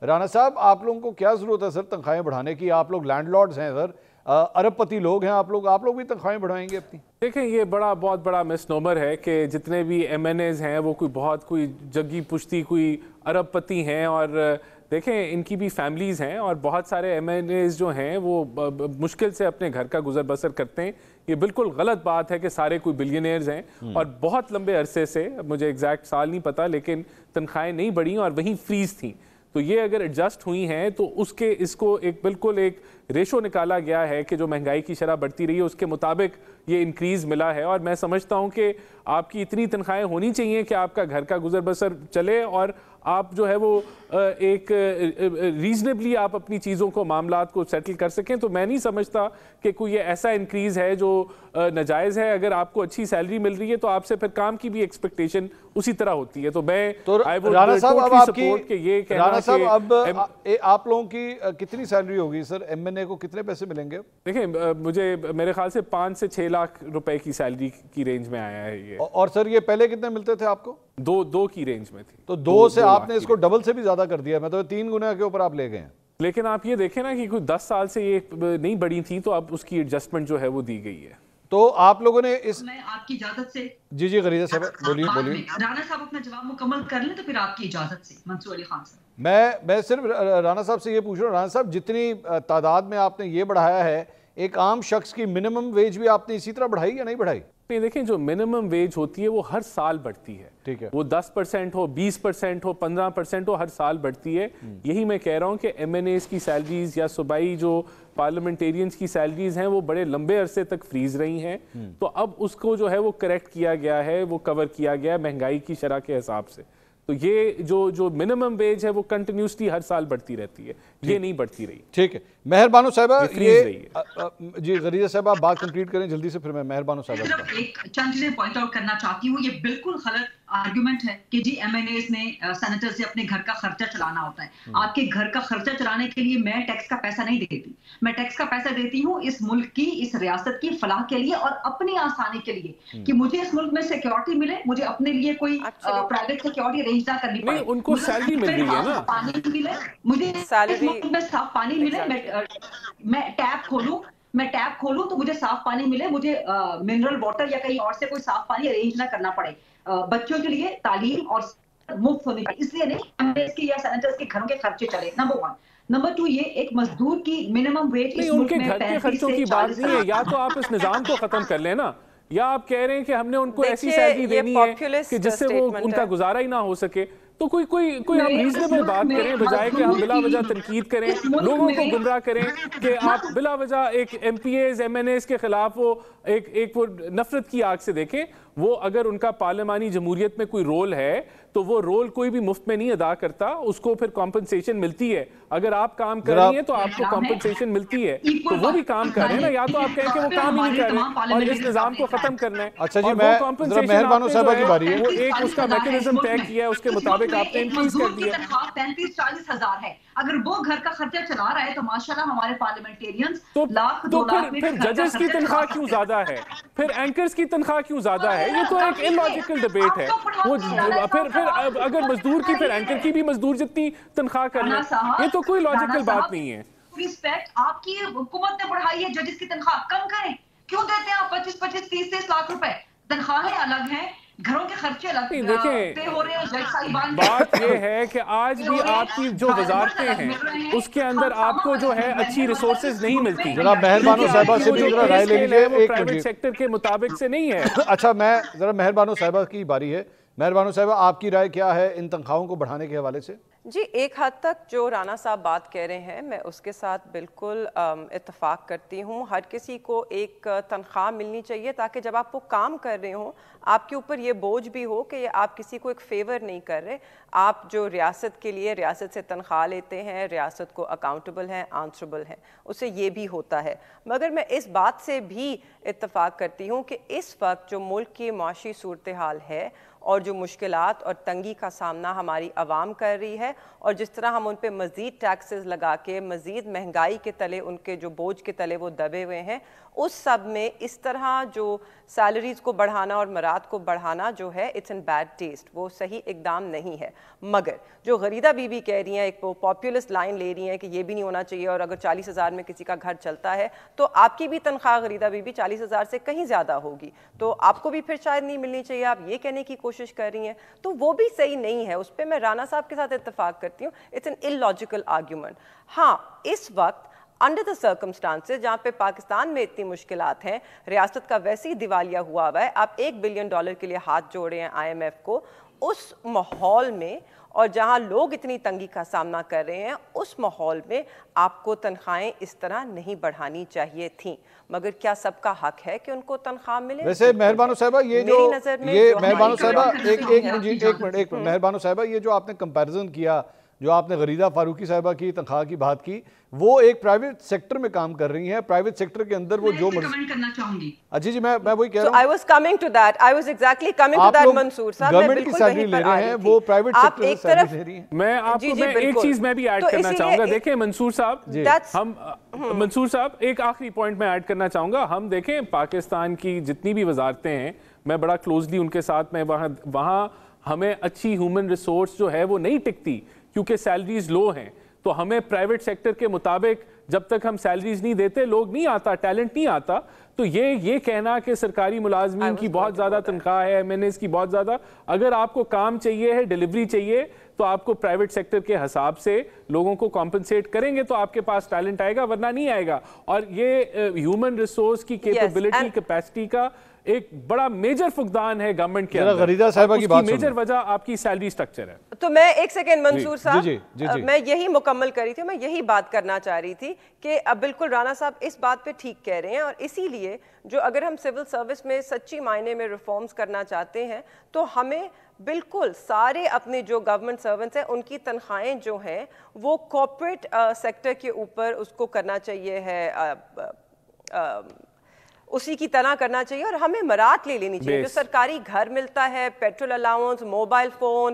رانا صاحب آپ لوگوں کو کیا ضرورت ہے سر تنخواہیں بڑھانے کی؟ آپ لوگ لینڈ لارڈز ہیں سر، ارب پتی لوگ ہیں آپ لوگ بھی تنخواہیں بڑھائیں گے اپنی؟ دیکھیں یہ بہت بڑا مس نومر ہے کہ جتنے بھی ایم این ایز ہیں وہ کوئی جگی پشتی کوئی ارب پتی ہیں، اور دیکھیں ان کی بھی فیملیز ہیں، اور بہت سارے ایم این ایز جو ہیں وہ مشکل سے اپنے گھر کا گزر بسر کرتے ہیں۔ یہ بالکل غلط بات ہے کہ سارے کوئی بلینئرز ہیں، اور بہت لمبے عرصے سے، مجھے ایگزیکٹ سال نہیں پتا، لیکن تنخواہیں نہیں بڑھیں اور وہیں فریز تھیں۔ تو یہ اگر ایڈجسٹ ہوئی ہیں تو اس کو بالکل ایک ریشو نکالا گیا ہے کہ جو مہنگائی کی شرح بڑھتی رہی ہے اس کے مطابق یہ انکریز ملا ہے، اور میں سمجھتا ہوں کہ آپ کی اتنی تنخواہیں ہونی چاہیے کہ آپ کا گھر کا گزر بسر چلے، اور آپ جو ہے وہ ایک ریزنیبلی آپ اپنی چیزوں کو معاملات کو سیٹل کر سکیں۔ تو میں نہیں سمجھتا کہ کوئی یہ ایسا انکریز ہے جو ناجائز ہے۔ اگر آپ کو اچھی سیلری مل رہی ہے تو آپ سے پھر کام کی بھی ایکسپیکٹیشن اسی طرح ہوتی ہے۔ تو میں رانا صاحب اب آپ کی رانا صاحب اب کہ آپ لوگوں کی کتنی سیلری ہوگی سر؟ ایم این اے کو کتنے پیسے ملیں گے؟ دیکھیں مجھے میرے خیال سے 5 سے 6 لاکھ روپے کی سیلری کی رینج میں آیا ہے یہ۔ اور سر یہ پہلے کتنے ملتے تھے آپ کو؟ دو کی رینج میں تھی۔ تو 2 سے آپ نے اس کو ڈبل سے بھی زیادہ کر دیا، میں تو 3 گنا کے اوپر آپ لے گئے ہیں۔ لیکن آپ یہ دیکھیں نا کہ کوئی 10 سال سے یہ نہیں بڑھی تھی، تو اب اس کی ایڈجسٹمنٹ جو ہے وہ دی گئی ہے۔ تو آپ لوگوں نے اس میں آپ کی اجازت سے جی غریزہ صاحب بولیے۔ رانا صاحب اپنا جواب مکمل کر لیں تو پھر آپ کی اجازت سے منصور علی خان صاحب۔ میں صرف رانا صاحب سے یہ پوچھ رہا ہوں، رانا صاحب جتنی تعداد میں آپ نے یہ بڑھایا ہے، ایک عام شخص کی منیمم ویج بھی آپ نے اسی طرح بڑھائی یا نہیں بڑھائی؟ دیکھیں جو منیمم ویج ہوتی ہے وہ ہر سال بڑھتی ہے، ٹھیک ہے، وہ 10% ہو، 20% ہو، 15% ہو، ہر سال بڑھتی ہے۔ یہی میں کہہ رہا ہوں کہ ایم این ایز کی سیلریز یا صوبائی جو پارلیمنٹیرینز کی سیلریز ہیں وہ بڑے لمبے عرصے تک فریز رہی ہیں، تو اب اس کو جو ہے وہ کریکٹ کیا گیا ہے، وہ کور کیا گیا ہے مہنگائی کی شرح کے حساب سے۔ تو یہ جو منیمم ویج ہے وہ کنٹینیوسلی ہر سال بڑھتی رہتی ہے، یہ نہیں بڑھتی رہی۔ ٹھیک ہے، مہر بانو صاحبہ جی غریزہ صاحبہ آپ بات کمپلیٹ کریں جلدی سے، پھر میں مہر بانو صاحبہ صرف ایک چند چیزیں پوائنٹ آؤٹ کرنا چاہتی ہوں۔ یہ بالکل غلط آرگیومنٹ ہے کہ جی ایم این ایز نے سینیٹر سے اپنے گھر کا خرچہ چلانا ہوتا ہے۔ آپ کے گھر کا خرچہ چلانے کے لیے میں ٹیکس کا پیسہ نہیں دیتی، میں ٹیکس کا پیسہ دیتی ہوں اس ملک کی، اس ریاست کی فلاح کے لیے اور اپنی آسانی کے لیے، کہ مجھے اس ملک میں سیکیورٹی ملے، مجھے اپنے لیے کوئی پرائیویٹ سیکیورٹی ارینج نہ کرنی پڑے، ان کو سیلری مل رہی ہے نا، پانی ملے، مجھے اس ملک میں صاف پانی ملے، میں ٹیپ کھولوں تو مجھے صاف پانی ملے، مجھے منرل واٹر یا کہیں اور سے کوئی صاف پانی ارینج نہ کرنا پڑے، بچوں کے لیے تعلیم اور مفت ہونی چاہیے۔ اس لیے نہیں کے یا سینیٹرز کے گھروں کے خرچے چلے، نمبر 1۔ نمبر 2، یہ ایک مزدور کی منیمم ویج اس ملک میں 35 سے 40 ان کے گھر کے خرچوں کی بات نہیں ہے، یا تو آپ اس نظام کو ختم کر لیں نا، یا آپ کہہ رہے ہیں کہ ہم نے ان کو ایسی سیلری دینی ہے کہ جس سے وہ ان کا گزارا ہی نہ ہو سکے۔ تو کوئی ہم ریزنیبل بات کریں، بجائے کہ ہم بلا وجہ تنقید کریں، لوگوں کو گمراہ کریں کہ آپ بلا وجہ ایک MPAs MNAs کے خلاف وہ ایک وہ نفرت کی آگ سے دیکھیں۔ وہ اگر ان کا پارلیمانی جمہوریت میں کوئی رول ہے تو وہ رول کوئی بھی مفت میں نہیں ادا کرتا، اس کو پھر کمپنسیشن ملتی ہے۔ اگر آپ کام کر رہی ہیں تو آپ کو کمپنسیشن ملتی ہے، تو وہ بھی کام کر رہے ہیں نا، یا تو آپ کہیں کہ وہ کام ہی نہیں کر رہے اور اس نظام کو ختم کرنا ہے۔ اچھا جی، میں مہر بانو صاحبہ کی باری ہے، وہ ایک اس کا میکنزم طے کیا ہے، اس کے مطابق آپ نے انکریز کر دیا۔ 35-40 ہزار ہے، اگر وہ گھر کا خرچہ چلا رہا ہے تو ماشاءاللہ ہمارے پارلیمنٹیرینز لاکھ 2 لاکھ میں پھر ججز کی تنخواہ کیوں زیادہ ہے، پھر اینکرز کی تنخواہ کیوں زیادہ ہے؟ یہ تو ایک illogical ڈیبیٹ ہے۔ پھر اگر مزدور کی پھر اینکر کی بھی مزدور جتنی تنخواہ کر لیں، یہ تو کوئی لاجیکل بات نہیں ہے۔ رسپیکٹ آپ کی حکومت نے بڑھائی ہے، ججز کی تنخواہ کم کریں، کیوں دیتے ہیں آپ 25-25 30 لاکھ روپے؟ تنخواہیں الگ ہیں، گھروں کے خرچے الگ دیکھیں ہو رہے ہیں، جج صاحبان بات یہ ہے کہ آج بھی آپ کی جو وزارتیں ہیں اس کے اندر آپ کو جو ہے اچھی ریسورسز نہیں ملتی۔ جناب مہر بانو صاحبہ سے بھی ذرا رائے لے لیجیے، وہ پرائیویٹ سیکٹر کے مطابق سے نہیں ہے۔ اچھا میں ذرا مہر بانو صاحبہ کی باری ہے، مہر بانو صاحبہ آپ کی رائے کیا ہے ان تنخواہوں کو بڑھانے کے حوالے سے؟ جی ایک حد تک جو رانا صاحب بات کہہ رہے ہیں میں اس کے ساتھ بالکل اتفاق کرتی ہوں۔ ہر کسی کو ایک تنخواہ ملنی چاہیے تاکہ جب آپ وہ کام کر رہے ہوں آپ کے اوپر یہ بوجھ بھی ہو کہ آپ کسی کو ایک فیور نہیں کر رہے، آپ جو ریاست کے لیے ریاست سے تنخواہ لیتے ہیں، ریاست کو اکاؤنٹیبل ہیں، آنسربل ہیں، اسے یہ بھی ہوتا ہے۔ مگر میں اس بات سے بھی اتفاق کرتی ہوں کہ اس وقت جو ملک کی معاشی صورتحال ہے اور جو مشکلات اور تنگی کا سامنا ہماری عوام کر رہی ہے، اور جس طرح ہم ان پہ مزید ٹیکسز لگا کے مزید مہنگائی کے تلے ان کے جو بوجھ کے تلے وہ دبے ہوئے ہیں، اس سب میں اس طرح جو سیلریز کو بڑھانا اور مراد کو بڑھانا جو ہے اٹس ان بیڈ ٹیسٹ، وہ صحیح اقدام نہیں ہے۔ مگر جو غریدہ بی بی کہہ رہی ہیں، ایک پاپولسٹ لائن لے رہی ہیں کہ یہ بھی نہیں ہونا چاہیے، اور اگر 40,000 میں کسی کا گھر چلتا ہے تو آپ کی بھی تنخواہ غریدہ بی بی 40,000 سے کہیں زیادہ ہوگی، تو آپ کو بھی پھر شاید نہیں ملنی چاہیے، آپ یہ کہنے کی کوشش کر رہی ہیں، تو وہ بھی صحیح نہیں ہے۔ اس پہ میں رانا صاحب کے ساتھ اتفاق کرتی ہوں، اٹس این illogical argument۔ ہاں، اس وقت انڈر دا سرکمسٹانسز جہاں پہ پاکستان میں اتنی مشکلات ہیں، ریاست کا ویسے ہی دیوالیہ ہوا ہوا ہے، آپ $1 بلین کے لیے ہاتھ جوڑے ہیں IMF کو، اس ماحول میں اور جہاں لوگ اتنی تنگی کا سامنا کر رہے ہیں، اس ماحول میں آپ کو تنخواہیں اس طرح نہیں بڑھانی چاہیے تھیں۔ مگر کیا سب کا حق ہے کہ ان کو تنخواہ ملے؟ ویسے مہربانو صاحبہ یہ جو مہربانو صاحبہ ایک منٹ مہربانو صاحبہ یہ جو آپ نے کمپیریزن کیا، جو آپ نے غریدہ فاروقی صاحبہ کی تنخواہ کی بات کی، وہ ایک پرائیویٹ سیکٹر میں کام کر رہی ہیں، پرائیویٹ سیکٹر کے اندر وہ جو کمنٹ کرنا چاہوں گی۔ اچھا جی، میں وہی کہہ رہا ہوں، I was coming to that, I was exactly coming to that منصور صاحب، میں گورنمنٹ کی سیلری لے رہے ہیں، وہ پرائیویٹ سیکٹر سے سیلری لے رہی ہیں۔ میں آپ کو ایک چیز میں بھی ایڈ کرنا چاہوں گا، دیکھیں منصور صاحب، ہم منصور صاحب ایک آخری پوائنٹ میں ایڈ کرنا چاہوں گا، ہم دیکھیں پاکستان کی جتنی بھی وزارتیں ہیں، میں بڑا کلوزلی ان کے ساتھ میں وہاں ہمیں اچھی ہیومن ریسورس جو ہے وہ نہیں ٹکتی کیونکہ سیلریز لو ہیں، تو ہمیں پرائیویٹ سیکٹر کے مطابق جب تک ہم سیلریز نہیں دیتے لوگ نہیں آتا، ٹیلنٹ نہیں آتا، تو یہ کہنا کہ سرکاری ملازمین کی بہت زیادہ تنخواہ ہے، MNAs کی بہت زیادہ، اگر آپ کو کام چاہیے ہے، ڈیلیوری چاہیے، تو آپ کو پرائیویٹ سیکٹر کے حساب سے لوگوں کو کمپنسیٹ کریں گے تو آپ کے پاس ٹیلنٹ آئے گا، ورنہ نہیں آئے گا۔ اور یہ ہیومن ریسورس کی کیپیبلٹی، کیپیسٹی کا ایک بڑا میجر فقدان ہے گورنمنٹ کے اندر، غریدہ صاحبہ کی بات میجر وجہ آپ کی سیلری سٹرکچر ہے۔ تو میں ایک سیکنڈ منصور صاحب، میں یہی مکمل کر رہی تھی، میں یہی بات کرنا چاہ رہی تھی کہ اب بالکل رانا صاحب اس بات پہ ٹھیک کہہ رہے ہیں، اور اسی لیے جو اگر ہم سول سروس میں سچی معنی میں ریفارمز کرنا چاہتے ہیں تو ہمیں بالکل سارے اپنے جو گورنمنٹ سرونٹس ہیں ان کی تنخواہیں جو ہیں وہ کارپوریٹ سیکٹر کے اوپر اس کو کرنا چاہیے ہے، اسی کی طرح کرنا چاہیے، اور ہمیں مراد لے لینی چاہیے۔ جو سرکاری گھر ملتا ہے، petrol allowance, mobile phone,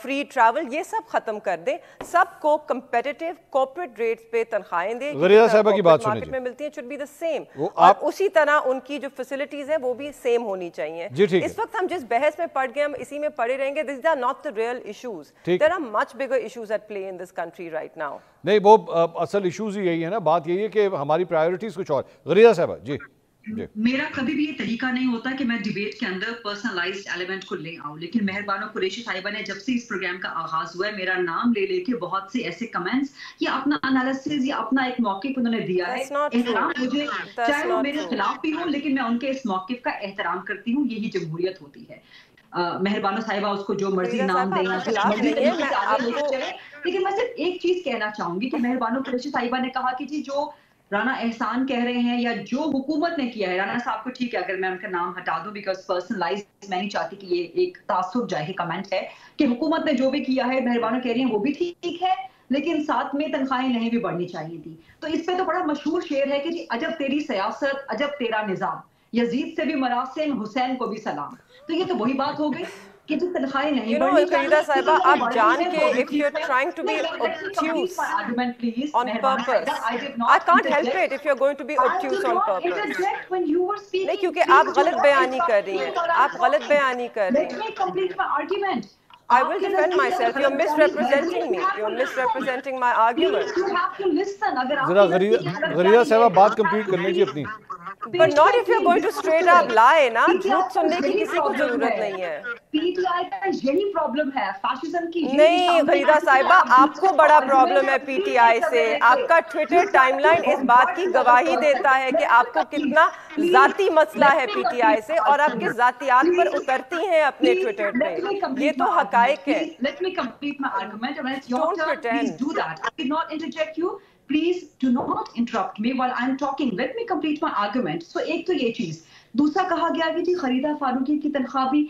free travel, یہ سب ختم کر دیں، سب کو کمپیٹیٹو کارپوریٹ ریٹس پہ تنخواہیں دیں، غریدہ صاحبہ کی بات مارکیٹ میں ملتی ہیں، should be the same، اور اسی طرح ان کی جو فیسلٹیز ہیں وہ بھی سیم ہونی چاہیے۔ اس وقت ہم جس بحث میں پڑ گئے، ہم اسی میں پڑے رہیں گے، these are not the real issues, there are much bigger issues at play in this country right now۔ نہیں، وہ اصل ایشوز ہی یہی ہے نا، بات یہی ہے کہ ہماری پرائیورٹیز کچھ اور۔ غریدہ صاحبہ جی، میرا کبھی بھی یہ طریقہ نہیں ہوتا کہ میں ڈیبیٹ کے اندر پرسنلائزڈ ایلیمنٹ کو لے آؤں، لیکن مہربانو قریشی صاحبہ نے جب سے اس پروگرام کا آغاز ہوا ہے میرا نام لے کے بہت سے ایسے کمنٹس یا اپنا انالیسز یا اپنا ایک موقف انہوں نے دیا ہے، احترام مجھے، چاہے وہ میرے خلاف بھی ہو، لیکن میں ان کے اس موقف کا احترام کرتی ہوں، یہی جمہوریت ہوتی ہے۔ مہربانو صاحبہ اس کو جو مرضی نام دیں، لیکن میں صرف ایک چیز کہنا چاہوں گی کہ مہربانو قریشی صاحبہ نے کہا کہ جی جو رانا احسان کہہ رہے ہیں یا جو حکومت نے کیا ہے، رانا صاحب کو ٹھیک ہے اگر میں ان کا نام ہٹا دوں بیکاز پرسنلائز میں نہیں چاہتی کہ یہ ایک تعصب جاہی کمنٹ ہے کہ حکومت نے جو بھی کیا ہے، مہربانو کہہ رہی ہیں وہ بھی ٹھیک ہے، لیکن ساتھ میں تنخواہیں نہیں بھی بڑھنی چاہیے تھی۔ تو اس پہ تو بڑا مشہور شعر ہے کہ جی عجب تیری سیاست، عجب تیرا نظام، یزید سے بھی مراسم، حسین کو بھی سلام۔ تو یہ تو وہی بات ہو گئی کہ جو تنخواہیں نہیں بڑھنی چاہیے۔ غریدہ صاحبہ، آپ جان کے if you're trying to be obtuse on purpose, I can't help it if you're going to be obtuse on purpose. نہیں، کیونکہ آپ غلط بیانی کر رہی ہیں، آپ غلط بیانی کر رہی ہیں۔ I will defend myself. You're misrepresenting me. You're misrepresenting my argument. ذرا غریدہ صاحبہ بات کمپلیٹ کر لیجیے اپنی۔ But not if you're going to straight up lie, نا، جھوٹ سننے کی کسی کو ضرورت نہیں ہے۔ نہیں غریدہ صاحبہ، آپ کو بڑا پرابلم ہے پی ٹی آئی سے، آپ کا ٹویٹر ٹائم لائن اس بات کی گواہی دیتا ہے کہ آپ کو کتنا ذاتی مسئلہ ہے پی ٹی آئی سے، اور آپ کے ذاتیات پر اترتی ہیں اپنے ٹویٹر پہ، یہ تو حقائق ہے۔ Don't pretend. Please do not interrupt me while I'm talking. Let me complete my argument. So ایک تو یہ چیز، دوسرا کہا گیا کہ جی خریدہ فاروقی کی تنخواہ بھی،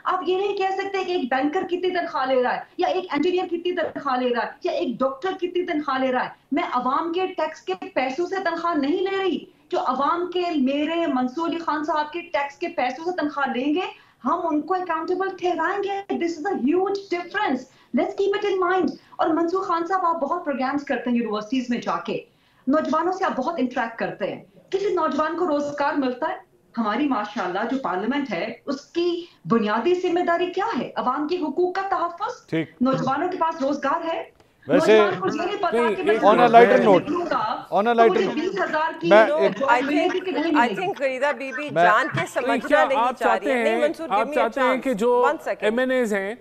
آپ یہ نہیں کہہ سکتے کہ ایک بینکر کتنی تنخواہ لے رہا ہے یا ایک انجینئر کتنی تنخواہ لے رہا ہے یا ایک ڈاکٹر کتنی تنخواہ لے رہا ہے۔ میں عوام کے ٹیکس کے پیسوں سے تنخواہ نہیں لے رہی، جو عوام کے, میرے, منصور علی خان صاحب کے ٹیکس کے پیسوں سے تنخواہ لیں گے, ہم ان کو اکاؤنٹیبل ٹھہرائیں گے. This is a huge difference, let's keep it in mind. اور منصور خان صاحب, آپ بہت پروگرامز کرتے ہیں یونیورسٹیز میں جا کے, نوجوانوں سے آپ بہت انٹریکٹ کرتے ہیں, کسی نوجوان کو روزگار ملتا ہے؟ ہماری ماشاءاللہ جو پارلیمنٹ ہے اس کی بنیادی ذمہ داری کیا ہے؟ عوام کے حقوق کا تحفظ. نوجوانوں کے پاس روزگار ہے؟ ویسے on a lighter note, I think Gharida Bibi جان کے سمجھنا نہیں چاہ رہی ہے. آپ چاہتے ہیں کہ جو ایم این ایز ہیں,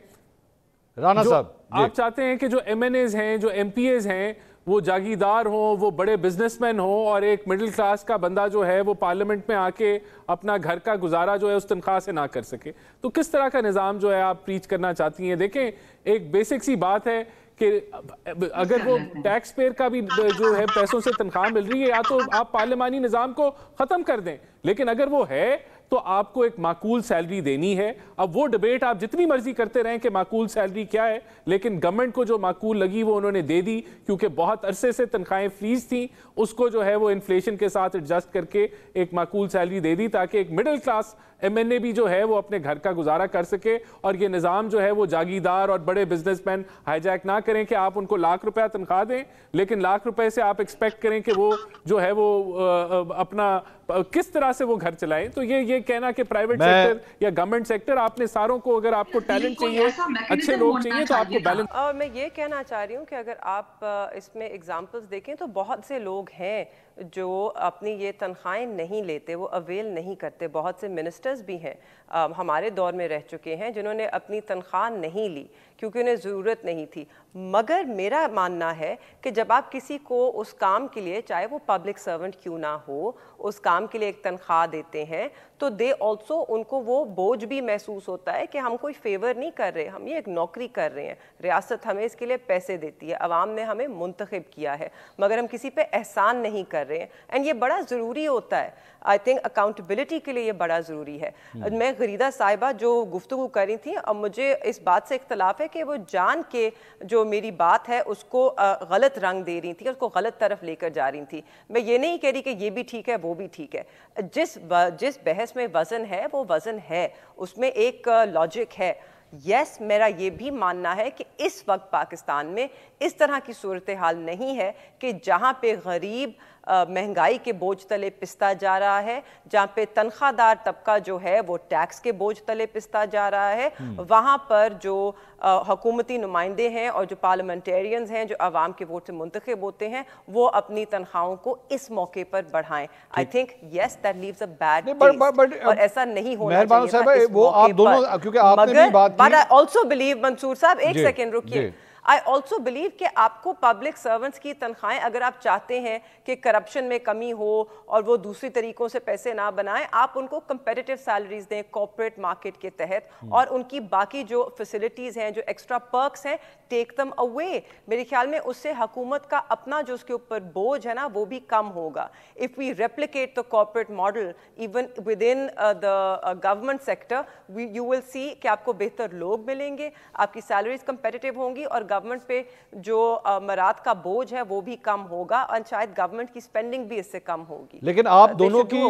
رانا صاحب, آپ چاہتے ہیں کہ جو ایم این ایز ہیں, جو ایم پی ایز ہیں, وہ جاگیردار ہوں, وہ بڑے بزنس مین ہوں, اور ایک مڈل کلاس کا بندہ جو ہے وہ پارلیمنٹ میں آ کے اپنا گھر کا گزارا جو ہے اس تنخواہ سے نہ کر سکے. تو کس طرح کا نظام جو ہے آپ پریچ کرنا چاہتی ہیں؟ دیکھیں, ایک بیسک سی بات ہے کہ اگر وہ ٹیکس پیئر کا بھی جو ہے پیسوں سے تنخواہ مل رہی ہے, یا تو آپ پارلیمانی نظام کو ختم کر دیں, لیکن اگر وہ ہے تو آپ کو ایک معقول سیلری دینی ہے. اب وہ ڈیبیٹ آپ جتنی مرضی کرتے رہیں کہ معقول سیلری کیا ہے, لیکن گورنمنٹ کو جو معقول لگی وہ انہوں نے دے دی, کیونکہ بہت عرصے سے تنخواہیں فریز تھیں, اس کو جو ہے وہ انفلیشن کے ساتھ ایڈجسٹ کر کے ایک معقول سیلری دے دی, تاکہ ایک مڈل کلاس ایم این اے بھی جو ہے وہ اپنے گھر کا گزارا کر سکے. اور یہ نظام جو ہے وہ جاگیردار اور بڑے بزنس مین ہائی جیک نہ کریں کہ آپ ان کو ₹1,00,000 تنخواہ دیں, لیکن ₹1,00,000 سے آپ ایکسپیکٹ کریں کہ وہ جو ہے وہ اپنا کس طرح سے وہ گھر چلائیں. تو یہ کہنا کہ پرائیویٹ سیکٹر یا گورنمنٹ سیکٹر, آپ نے ساروں کو, اگر آپ کو ٹیلنٹ چاہیے, اچھے لوگ چاہیے, تو آپ کو بیلنس. اور میں یہ کہنا چاہ رہی ہوں کہ اگر آپ اس میں ایگزامپلس دیکھیں تو بہت سے لوگ ہیں جو اپنی یہ تنخواہیں نہیں لیتے, وہ اویل نہیں کرتے. بہت سے منسٹرز بھی ہیں ہمارے دور میں رہ چکے ہیں جنہوں نے اپنی تنخواہ نہیں لی کیونکہ انہیں ضرورت نہیں تھی. مگر میرا ماننا ہے کہ جب آپ کسی کو اس کام کے لیے, چاہے وہ پبلک سرونٹ کیوں نہ ہو, اس کام کے لیے ایک تنخواہ دیتے ہیں, تو دے آلسو, ان کو وہ بوجھ بھی محسوس ہوتا ہے کہ ہم کوئی فیور نہیں کر رہے, ہم یہ ایک نوکری کر رہے ہیں, ریاست ہمیں اس کے لیے پیسے دیتی ہے, عوام نے ہمیں منتخب کیا ہے, مگر ہم کسی پہ احسان نہیں کر رہے ہیں. اینڈ یہ بڑا ضروری ہوتا ہے. آئی تھنک اکاؤنٹیبلٹی کے لیے یہ بڑا ضروری ہے. میں غریدہ صاحبہ جو گفتگو کر رہی تھیں, اب مجھے اس بات سے اختلاف ہے کہ وہ جان کے جو میری بات ہے اس کو غلط رنگ دے رہی تھی, اس کو غلط طرف لے کر جا رہی تھی. میں یہ نہیں کہہ رہی کہ یہ بھی ٹھیک ہے وہ بھی ٹھیک ہے. جس بحث میں وزن ہے وہ وزن ہے, اس میں ایک لاجک ہے. یس, میرا یہ بھی ماننا ہے کہ اس وقت پاکستان میں اس طرح کی صورتحال نہیں ہے کہ جہاں پہ غریب مہنگائی کے بوجھ تلے پستا جا رہا ہے, جہاں پہ تنخواہ دار طبقہ جو ہے وہ ٹیکس کے بوجھ تلے پستا جا رہا ہے, وہاں پر جو حکومتی نمائندے ہیں اور جو پارلیمنٹیرینز ہیں جو عوام کے ووٹ سے منتخب ہوتے ہیں, وہ اپنی تنخواہوں کو اس موقع پر Mansoor I think yes that leaves a bad taste, اور ایسا نہیں ہونا چاہیے تھا اس موقع پر. مگر I also believe, منصور صاحب ایک سیکنڈ رکیے, I also believe کہ آپ کو پبلک سرونٹس کی تنخواہیں, اگر آپ چاہتے ہیں کہ کرپشن میں کمی ہو اور وہ دوسری طریقوں سے پیسے نہ بنائیں, آپ ان کو کمپیٹیٹیو سیلریز دیں کارپوریٹ مارکیٹ کے تحت, اور ان کی باقی جو فیسلٹیز ہیں, جو ایکسٹرا پرکس ہیں, ٹیک دم اوے. میرے خیال میں اس سے حکومت کا اپنا جو اس کے اوپر بوجھ ہے نا وہ بھی کم ہوگا. If we replicate the corporate model even within the government sector, you will see کہ آپ کو بہتر لوگ ملیں گے, آپ کی سیلریز کمپیٹیٹیو ہوں گی, اور گورنمنٹ پہ جو مراد کا بوجھ ہے وہ بھی کم ہوگا, اور شاید گورنمنٹ کی سپینڈنگ بھی اس سے کم ہوگی. لیکن آپ دونوں کی,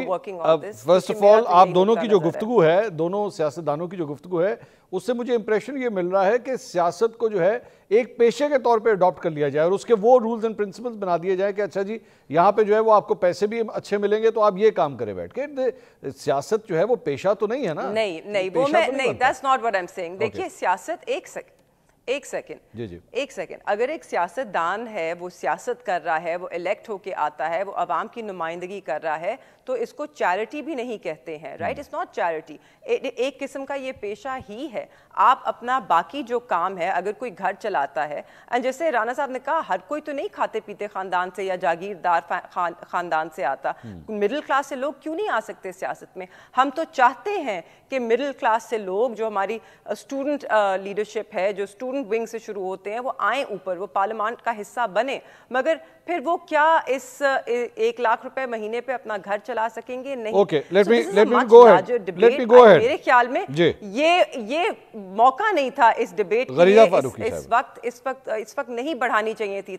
فرسٹ آف آل آپ دونوں کی جو گفتگو ہے, دونوں سیاستدانوں کی جو گفتگو ہے, اس سے مجھے امپریشن یہ مل رہا ہے کہ سیاست کو جو ہے ایک پیشے کے طور پہ اڈاپٹ کر لیا جائے, اور اس کے وہ رولز اینڈ پرنسپلز بنا دیے جائیں کہ اچھا جی یہاں پہ جو ہے وہ آپ کو پیسے بھی اچھے ملیں گے تو آپ یہ کام کریں بیٹھ کے. سیاست جو ہے وہ پیشہ تو نہیں ہے نا. نہیں وہ میں نہیں, that's not what I'm saying. دیکھیے سیاست, ایک سیکنڈ, اگر ایک سیاست دان ہے, وہ سیاست کر رہا ہے, وہ الیکٹ ہو کے آتا ہے, وہ عوام کی نمائندگی کر رہا ہے, تو اس کو چیریٹی بھی نہیں کہتے ہیں, رائٹ؟ اٹس ناٹ چیریٹی, ایک قسم کا یہ پیشہ ہی ہے. آپ اپنا باقی جو کام ہے, اگر کوئی گھر چلاتا ہے, جیسے رانا صاحب نے کہا, ہر کوئی تو نہیں کھاتے پیتے خاندان سے یا جاگیردار خاندان سے آتا. مڈل کلاس سے لوگ کیوں نہیں آ سکتے سیاست میں؟ ہم تو چاہتے ہیں کہ مڈل کلاس سے لوگ, جو ہماری اسٹوڈنٹ لیڈرشپ ہے, جو اسٹوڈنٹ ونگ سے شروع ہوتے ہیں, وہ آئیں اوپر, وہ پارلیمنٹ کا حصہ بنے. مگر پھر وہ کیا اس ₹1,00,000 مہینے پہ اپنا گھر چلا سکیں گے؟ نہیں. Okay, let me go ahead. میرے خیال میں یہ موقع نہیں تھا اس ڈیبیٹ, اس وقت نہیں بڑھانی چاہیے تھی.